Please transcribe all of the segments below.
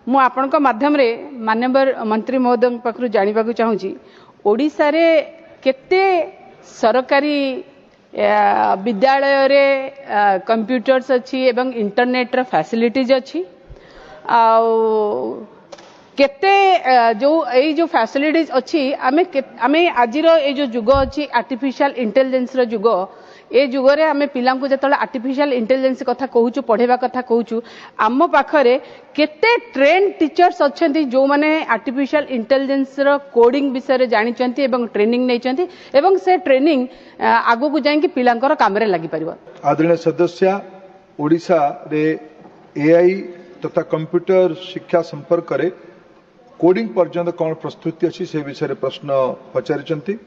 मु आपनका माध्यम रे माननीय मंत्री महोदय पाखरु जानिबा को चाहूची ओडिसा रे केते सरकारी विद्यालय रे कंप्यूटर्स अच्छी एवं इंटरनेट रे फैसिलिटीज अच्छी केते जो फैसिलिटीज अच्छी आमे आजिर ए जो जुग अच्छी आर्टिफिशियल इंटेलिजेंस रो जुग ए जुगरे आमे पिलां को जतले आर्टिफिशियल इंटेलिजेंस कथा कहूचु पढ़ेबा कथा कहूचु आम पाखरे केते ट्रेन टीचर्स अछंती जो माने आर्टिफिशियल इंटेलिजेंस रो कोडिंग विषय रे जानिचंती एवं ट्रेनिंग नैचंती एवं से ट्रेनिंग आगो को जाई कि पिलांकर काम रे लागि परिबो। आदरणीय सदस्य ओडिशा रे एआई तथा कंप्यूटर शिक्षा संपर्क रे कोडिंग पर्यंत कौन प्रस्तुति अच्छी से विषय में प्रश्न पचारि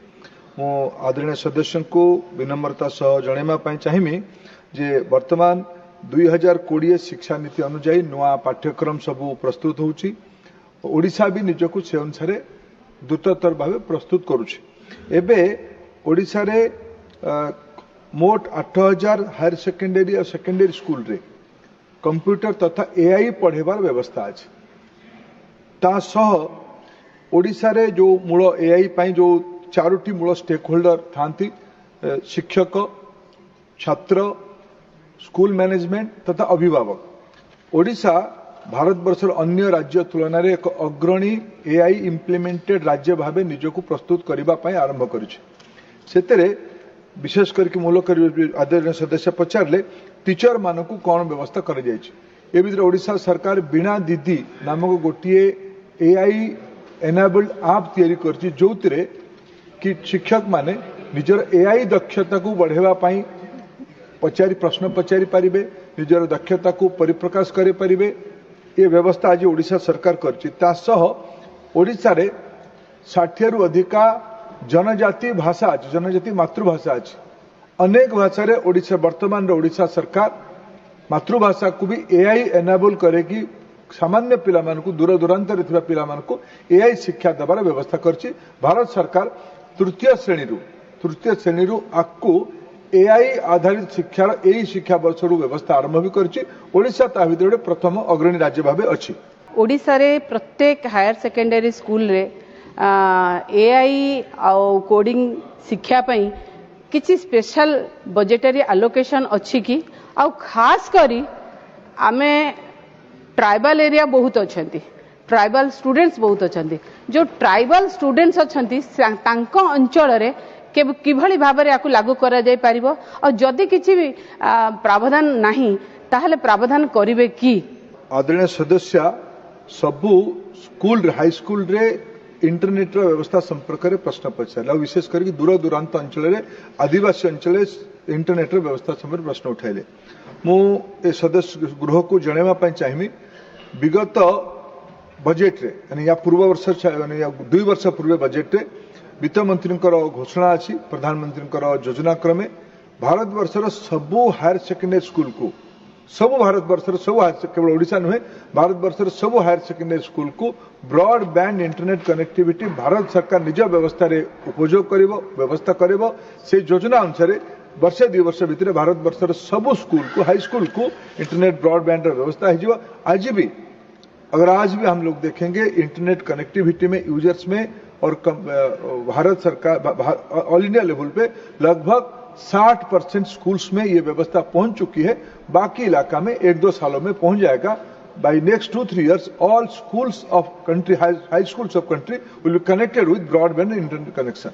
मु आदरणीय सदस्य को विनम्रता सह जनइबा चाहिए जे वर्तमान 2020 शिक्षा नीति अनुजाई नुआ पाठ्यक्रम सबू प्रस्तुत होउची ओडिशा भी निजको से अनुसार द्रुततर भाव प्रस्तुत करुछि। एबे ओडिशा रे मोट 8000 हायर सेकेंडरी और सेकेंडरी स्कूल रे कंप्यूटर तथा एआई पढ़ेबार व्यवस्था अछि। ता सह ओडिशा रे जो मूल एआई पाई जो चारोटी मूल स्टेक होल्डर थांती शिक्षक छात्र स्कूल मैनेजमेंट तथा अभिभावक ओडिशा भारत वर्षर अन्य राज्य तुलन में एक अग्रणी एआई इम्प्लीमेंटेड राज्य भाव निजको प्रस्तुत करने आरंभ करें। विशेष करके मूल आदरणीय सदस्य पचारे टीचर मानक कौन व्यवस्था कर ओडिशा सरकार बीणा दीदी नामक गोटे एआई एनेबल्ड ऐप तैयारी करछि जो कि शिक्षक माने निजर एआई दक्षता को बढ़ेवा पाई प्रश्न पचारि पारिबे निजर दक्षता को परिप्रकाश करि पारिबे ये व्यवस्था आज ओडिशा सरकार करछि। ता सह ओडिशा रे 60 रु अधिका जनजाति भाषा अछि जनजाति मातृभाषा अछि अनेक भाषा रे ओडिशा वर्तमान रे ओडिशा सरकार मातृभाषा को भी एआई एनेबल करेगी सामान्य पिला मानकु दूर दूरांत रे थिबा पिला मानकु एआई शिक्षा देबार व्यवस्था करछि। भारत सरकार तृतीय श्रेणी रु आकु एआई आधारित शिक्षार एई शिक्षा वर्ष रु व्यवस्था आरंभ भी करछि। ओडिशा ता भितर प्रथम अग्रणी राज्य भाबे अछि। ओडिशा रे प्रत्येक हायर सेकेंडरी स्कूल रे एआई और कोडिंग शिक्षा पई किछि स्पेशल बजेटरी एलोकेशन अछि कि आ खास करी आमे ट्राइबल एरिया बहुत अच्छी ट्राइबल स्टूडेंट्स बहुत अच्छा जो ट्राइबल स्टूडेंट्स अच्छा अंचल रे किभली भाव में आपको लागू करा जाय परिबो और जदि किछि भी प्रावधान नहीं ताहले प्रावधान करिवे की। आदरणीय सदस्य सबु स्कूल हाई स्कूल रे इंटरनेट रो व्यवस्था संपर्क रे प्रश्न पचार विशेष करके दूर दूरांत अंचल रे आदिवासी अंचल इंटरनेट रो व्यवस्था संपर्क प्रश्न उठाइले मु ए सदस्य गृह को जनइबा चाहिए विगत बजेट रे यानी या पूर्व वर्ष यानी 2 वर्ष पूर्व बजेट रे वित्त मंत्री घोषणा अच्छी प्रधानमंत्री योजना क्रमे भारत वर्षर सबु हायर सेकेंडरी स्कूल को सबु भारत वर्षर सब केवल ओडिशा नुहे भारत वर्षर सबु हायर सेकेंडरी स्कूल को ब्रॉडबैंड इंटरनेट कनेक्टिविटी भारत सरकार निज व्यवस्था रे उपयोग करिवो व्यवस्था करिवो से योजना अनुसार वर्षे 2 वर्ष भितर भारत वर्षर सबु स्कूल को हाई स्कूल को इंटरनेट ब्रॉडबैंड व्यवस्था हो। आज भी अगर आज भी हम लोग देखेंगे इंटरनेट कनेक्टिविटी में यूजर्स में और भारत सरकार ऑल इंडिया लेवल पे लगभग 60% स्कूल्स में ये व्यवस्था पहुंच चुकी है। बाकी इलाका में 1-2 सालों में पहुंच जाएगा। By next 2-3 years all schools of country high schools of country will be connected with broadband internet connection।